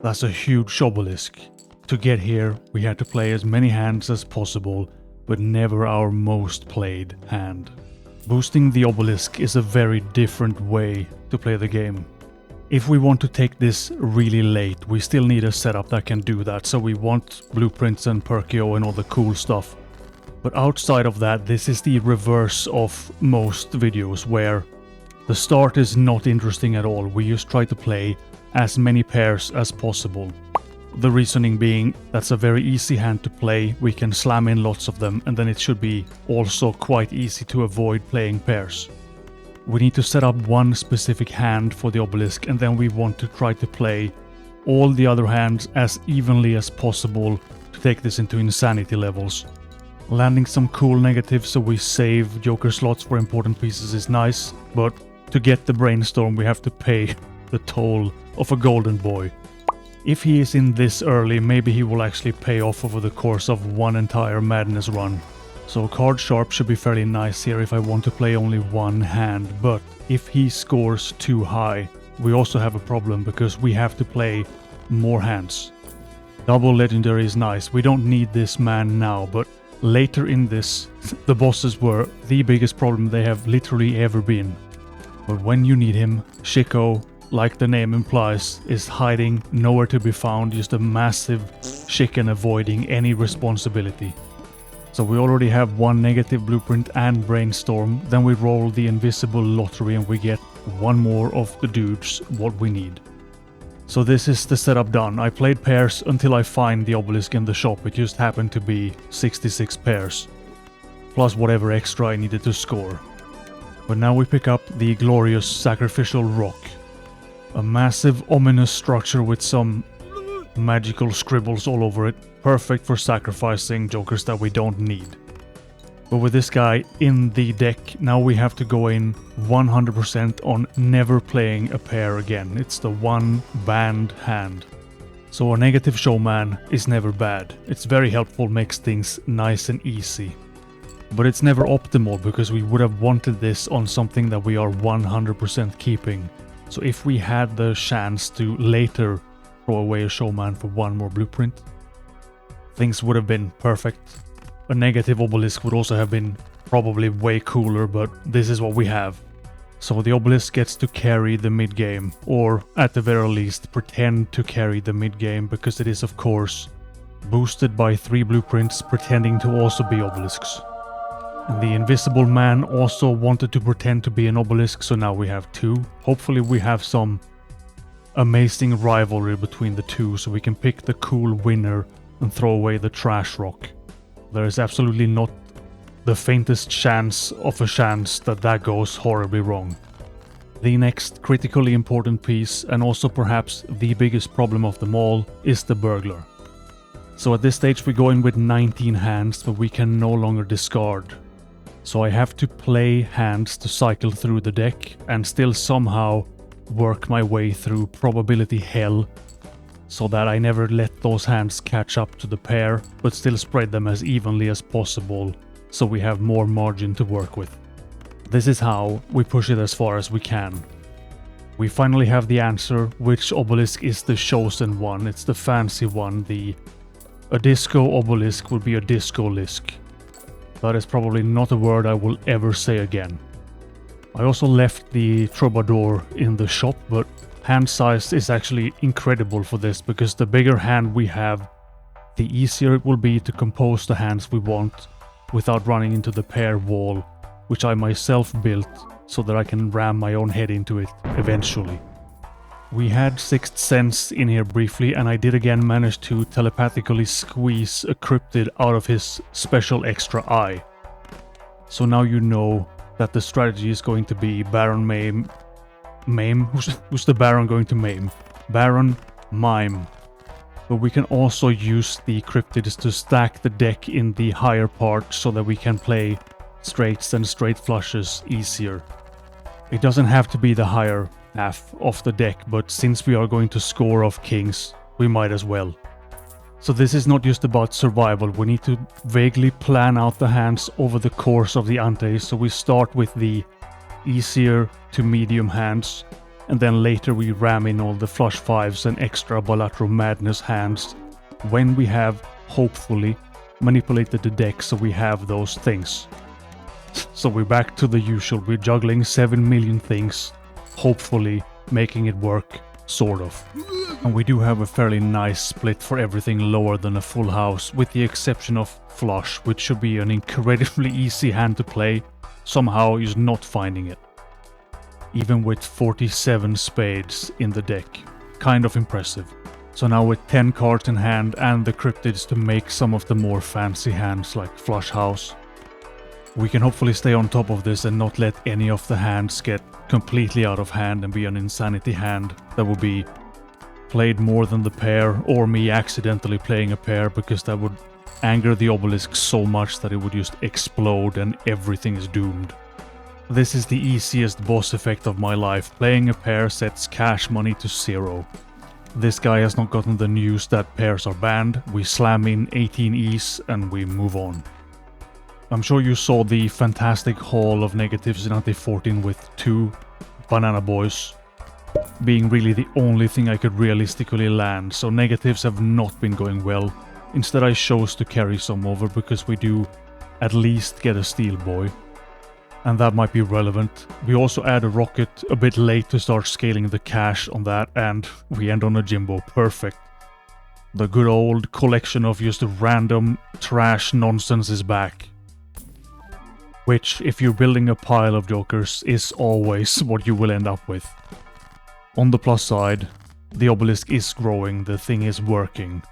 That's a huge obelisk. To get here, we had to play as many hands as possible, but never our most played hand. Boosting the obelisk is a very different way to play the game. If we want to take this really late, we still need a setup that can do that, so we want blueprints and Perkeo and all the cool stuff. But outside of that, this is the reverse of most videos, where the start is not interesting at all. We just try to play as many pairs as possible. The reasoning being, that's a very easy hand to play, we can slam in lots of them, and then it should be also quite easy to avoid playing pairs. We need to set up one specific hand for the obelisk, and then we want to try to play all the other hands as evenly as possible to take this into insanity levels. Landing some cool negatives so we save joker slots for important pieces is nice, but to get the brainstorm we have to pay the toll of a golden boy. If he is in this early, maybe he will actually pay off over the course of one entire madness run. So card sharp should be fairly nice here if I want to play only one hand, but if he scores too high, we also have a problem because we have to play more hands. Double legendary is nice, we don't need this man now, but later in this, the bosses were the biggest problem they have literally ever been. But when you need him, Shiko, like the name implies, is hiding, nowhere to be found, just a massive chicken avoiding any responsibility. So we already have one negative blueprint and brainstorm, then we roll the invisible lottery and we get one more of the dudes what we need. So this is the setup done. I played pairs until I find the obelisk in the shop, it just happened to be 66 pairs. Plus whatever extra I needed to score. But now we pick up the glorious sacrificial rock. A massive ominous structure with some magical scribbles all over it, perfect for sacrificing jokers that we don't need. But with this guy in the deck, now we have to go in 100% on never playing a pair again. It's the one banned hand. So a negative showman is never bad. It's very helpful, makes things nice and easy. But it's never optimal because we would have wanted this on something that we are 100% keeping. So if we had the chance to later throw away a showman for one more blueprint, things would have been perfect. A negative obelisk would also have been probably way cooler, but this is what we have. So the obelisk gets to carry the mid game, or at the very least pretend to carry the mid game, because it is of course boosted by 3 blueprints pretending to also be obelisks. And the invisible man also wanted to pretend to be an obelisk, so now we have 2. Hopefully we have some amazing rivalry between the two, so we can pick the cool winner and throw away the trash rock. There is absolutely not the faintest chance of a chance that that goes horribly wrong. The next critically important piece, and also perhaps the biggest problem of them all, is the burglar. So at this stage we go in with 19 hands, but we can no longer discard. So I have to play hands to cycle through the deck and still somehow work my way through probability hell, so that I never let those hands catch up to the pair, but still spread them as evenly as possible, so we have more margin to work with. This is how we push it as far as we can. We finally have the answer, which obelisk is the chosen one. It's the fancy one. A disco obelisk would be a disco-lisk. That is probably not a word I will ever say again. I also left the troubadour in the shop, but hand size is actually incredible for this, because the bigger hand we have, the easier it will be to compose the hands we want without running into the pair wall, which I myself built so that I can ram my own head into it eventually. We had Sixth Sense in here briefly, and I did again manage to telepathically squeeze a cryptid out of his special extra eye. So now you know that the strategy is going to be Baron Maim. Who's the Baron going to maim? Baron Mime. But we can also use the cryptids to stack the deck in the higher part so that we can play straights and straight flushes easier. It doesn't have to be the higher half of the deck, but since we are going to score off kings, we might as well. So this is not just about survival, we need to vaguely plan out the hands over the course of the ante, so we start with the easier to medium hands, and then later we ram in all the flush fives and extra Balatro madness hands when we have, hopefully, manipulated the deck so we have those things. So we're back to the usual, we're juggling 7 million things, hopefully making it work, sort of. And we do have a fairly nice split for everything lower than a full house, with the exception of flush, which should be an incredibly easy hand to play, somehow is not finding it. Even with 47 spades in the deck, kind of impressive. So now with 10 cards in hand and the cryptids to make some of the more fancy hands like flush house, we can hopefully stay on top of this and not let any of the hands get completely out of hand and be an insanity hand that will be played more than the pair, or me accidentally playing a pair, because that would anger the Obelisk so much that it would just explode and everything is doomed. This is the easiest boss effect of my life. Playing a pair sets cash money to 0. This guy has not gotten the news that pairs are banned. We slam in 18 E's and we move on. I'm sure you saw the fantastic haul of negatives in ante 14 with 2 banana boys being really the only thing I could realistically land, so negatives have not been going well. Instead I chose to carry some over because we do at least get a steel boy, and that might be relevant. We also add a rocket a bit late to start scaling the cash on that, and we end on a Jimbo. Perfect. The good old collection of just random trash nonsense is back. Which, if you're building a pile of jokers, is always what you will end up with. On the plus side, the Obelisk is growing, the thing is working.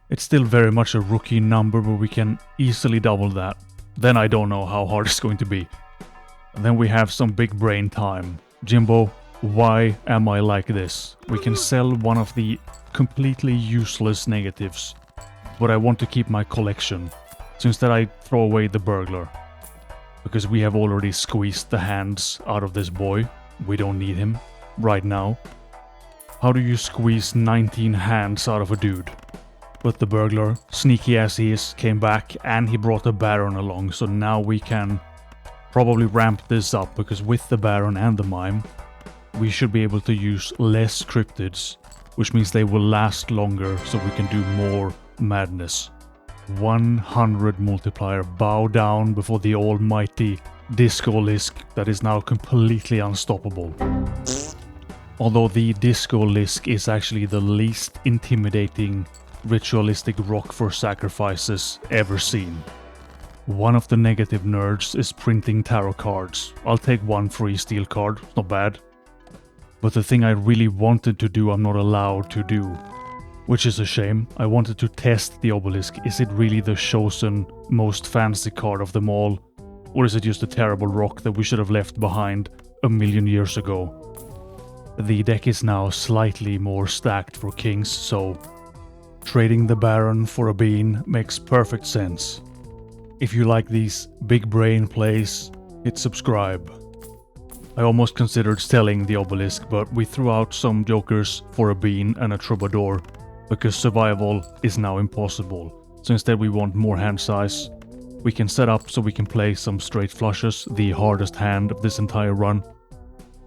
It's still very much a rookie number, but we can easily double that. Then I don't know how hard it's going to be. And then we have some big brain time. Jimbo, why am I like this? We can sell one of the completely useless negatives, but I want to keep my collection, so instead I throw away the burglar. Because we have already squeezed the hands out of this boy. We don't need him right now. How do you squeeze 19 hands out of a dude? But the burglar, sneaky as he is, came back and he brought a Baron along, so now we can probably ramp this up, because with the Baron and the Mime, we should be able to use less cryptids, which means they will last longer, so we can do more madness. 100 multiplier, bow down before the almighty Disco-Lisk that is now completely unstoppable. Although the Disco-Lisk is actually the least intimidating ritualistic rock for sacrifices ever seen. One of the negative nerds is printing tarot cards. I'll take one free steel card, not bad. But the thing I really wanted to do, I'm not allowed to do. Which is a shame. I wanted to test the Obelisk. Is it really the chosen, most fancy card of them all? Or is it just a terrible rock that we should have left behind a million years ago? The deck is now slightly more stacked for kings, so trading the Baron for a bean makes perfect sense. If you like these big brain plays, hit subscribe. I almost considered selling the Obelisk, but we threw out some jokers for a bean and a troubadour, because survival is now impossible. So instead we want more hand size. We can set up so we can play some straight flushes, the hardest hand of this entire run.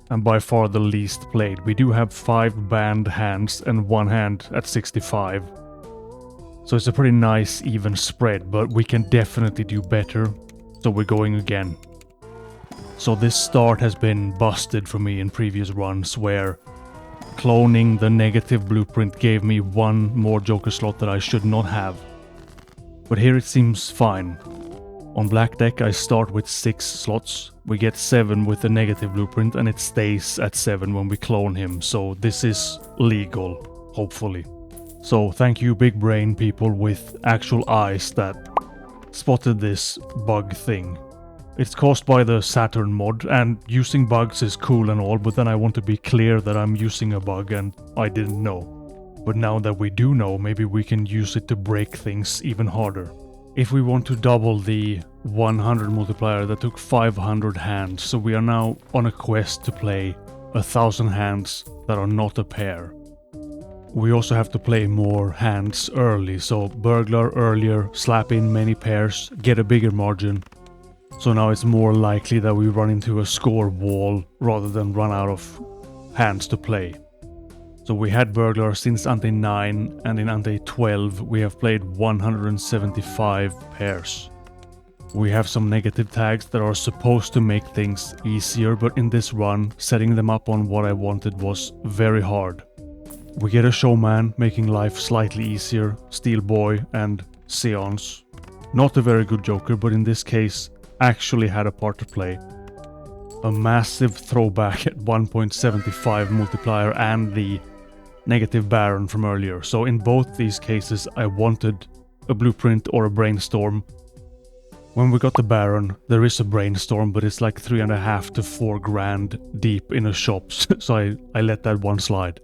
And by far the least played. We do have 5 banned hands and 1 hand at 65. So it's a pretty nice even spread, but we can definitely do better. So we're going again. So this start has been busted for me in previous runs, where cloning the negative blueprint gave me 1 more joker slot that I should not have. But here it seems fine. On Black Deck I start with 6 slots, we get 7 with the negative blueprint, and it stays at 7 when we clone him, so this is legal, hopefully. So thank you big brain people with actual eyes that spotted this bug thing. It's caused by the Saturn mod, and using bugs is cool and all, but then I want to be clear that I'm using a bug and I didn't know. But now that we do know, maybe we can use it to break things even harder. If we want to double the 100 multiplier, that took 500 hands, so we are now on a quest to play 1000 hands that are not a pair. We also have to play more hands early, so burglar earlier, slap in many pairs, get a bigger margin. So now it's more likely that we run into a score wall rather than run out of hands to play. So we had Burglar since ante 9, and in ante 12 we have played 175 pairs. We have some negative tags that are supposed to make things easier, but in this run, setting them up on what I wanted was very hard. We get a Showman, making life slightly easier, Steel Boy, and Seance. Not a very good Joker, but in this case, actually had a part to play. A massive throwback at 1.75 multiplier and the negative Baron from earlier. So in both these cases, I wanted a Blueprint or a Brainstorm. When we got the Baron, there is a Brainstorm, but it's like 3.5 to 4 grand deep in a shop, so I let that one slide.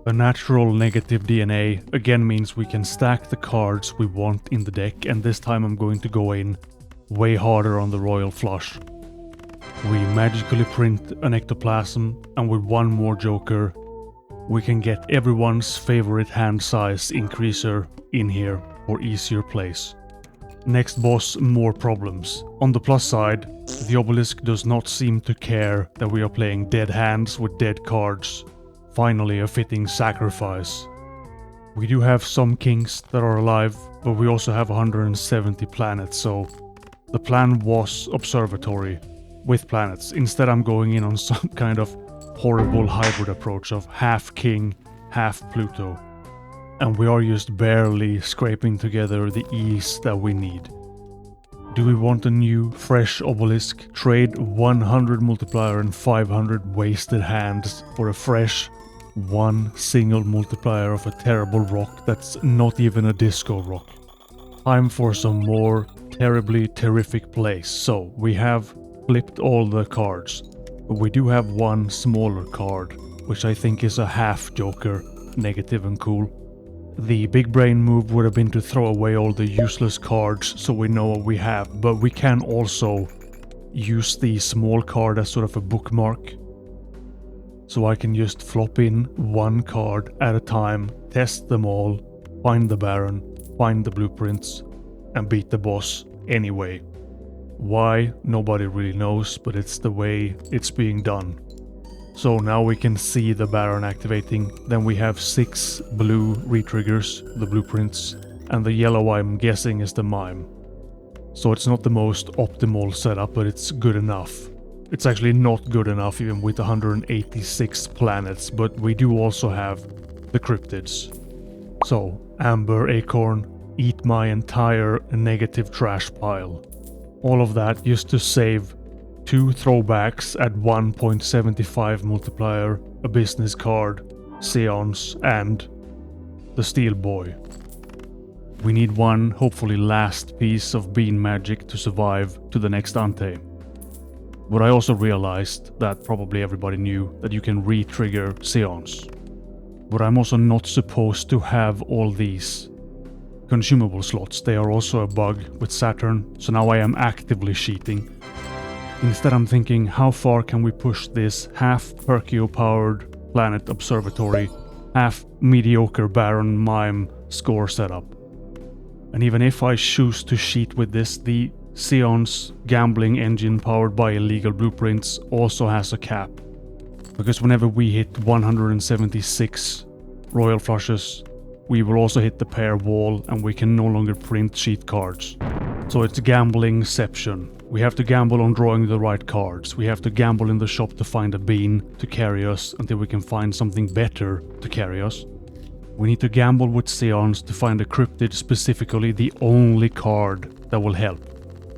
A natural negative DNA again means we can stack the cards we want in the deck, and this time I'm going to go in way harder on the Royal Flush. We magically print an Ectoplasm, and with one more Joker, we can get everyone's favorite hand size increaser in here for easier plays. Next boss, more problems. On the plus side, the Obelisk does not seem to care that we are playing dead hands with dead cards. Finally, a fitting sacrifice. We do have some kings that are alive, but we also have 170 planets, so the plan was Observatory with planets. Instead, I'm going in on some kind of horrible hybrid approach of half king, half Pluto. And we are just barely scraping together the ease that we need. Do we want a new, fresh Obelisk? Trade 100 multiplier and 500 wasted hands for a fresh, one single multiplier of a terrible rock that's not even a disco rock. Time for some more terribly terrific plays. So, we have flipped all the cards, but we do have one smaller card, which I think is a half Joker, negative and cool. The big brain move would have been to throw away all the useless cards so we know what we have, but we can also use the small card as sort of a bookmark. So I can just flop in one card at a time, test them all, find the Baron, find the blueprints, and beat the boss anyway. Why? Nobody really knows, but it's the way it's being done. So now we can see the Baron activating. Then we have 6 blue retriggers, the blueprints, and the yellow I'm guessing is the mime. So it's not the most optimal setup, but it's good enough. It's actually not good enough even with 186 planets, but we do also have the cryptids. So, Amber Acorn, eat my entire negative trash pile. All of that just to save 2 throwbacks at 1.75 multiplier, a business card, Seance, and the Steel Boy. We need one, hopefully last piece of bean magic to survive to the next ante. But I also realized that probably everybody knew that you can re-trigger Seance. But I'm also not supposed to have all these consumable slots. They are also a bug with Saturn, so now I am actively cheating. Instead I'm thinking, how far can we push this half Perkeo powered planet observatory, half mediocre Baron Mime score setup? And even if I choose to cheat with this, the Seance gambling engine powered by illegal blueprints also has a cap. Because whenever we hit 176 royal flushes, we will also hit the pair wall and we can no longer print cheat cards. So it's gamblingception. We have to gamble on drawing the right cards. We have to gamble in the shop to find a bean to carry us until we can find something better to carry us. We need to gamble with Seance to find a cryptid, specifically the only card that will help.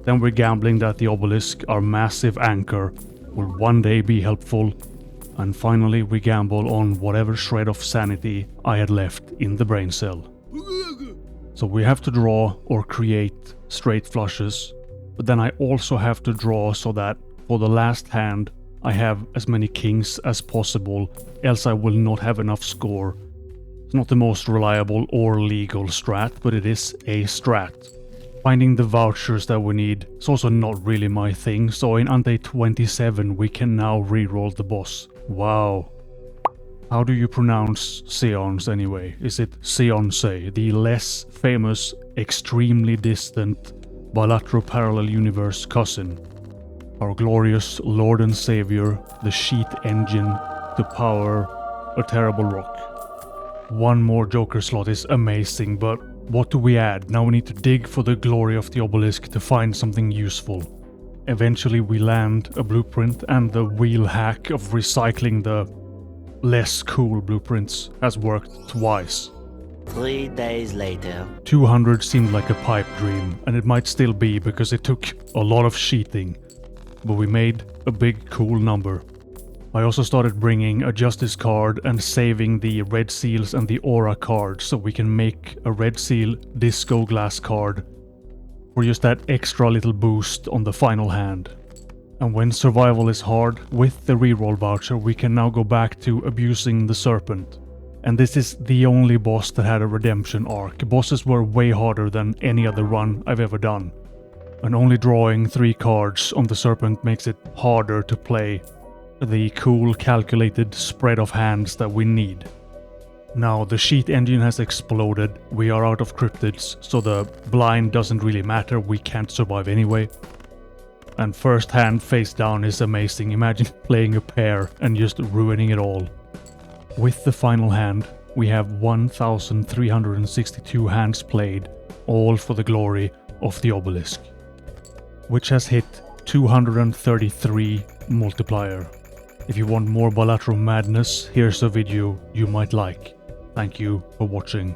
Then we're gambling that the Obelisk, our massive anchor, will one day be helpful. And finally we gamble on whatever shred of sanity I had left in the brain cell. So we have to draw or create straight flushes, but then I also have to draw so that for the last hand I have as many kings as possible, else I will not have enough score. It's not the most reliable or legal strat, but it is a strat. Finding the vouchers that we need is also not really my thing, so in ante 27 we can now reroll the boss. Wow. How do you pronounce Seance anyway? Is it Seance, the less famous, extremely distant Balatro parallel universe cousin? Our glorious Lord and Savior, the sheet engine, to power a terrible rock. One more Joker slot is amazing, but what do we add? Now we need to dig for the glory of the Obelisk to find something useful. Eventually we land a blueprint, and the wheel hack of recycling the less cool blueprints has worked twice. 3 days later. 200 seemed like a pipe dream, and it might still be because it took a lot of sheeting, but we made a big cool number. I also started bringing a Justice card and saving the red seals and the aura cards so we can make a red seal disco glass card for just that extra little boost on the final hand. And when survival is hard, with the reroll voucher we can now go back to abusing the serpent. And this is the only boss that had a redemption arc. Bosses were way harder than any other run I've ever done. And only drawing 3 cards on the serpent makes it harder to play the cool calculated spread of hands that we need. Now the sheet engine has exploded, we are out of cryptids, so the blind doesn't really matter, we can't survive anyway. And first hand face down is amazing, imagine playing a pair and just ruining it all. With the final hand, we have 1,362 hands played, all for the glory of the Obelisk, which has hit 233 multiplier. If you want more Balatro madness, here's a video you might like. Thank you for watching.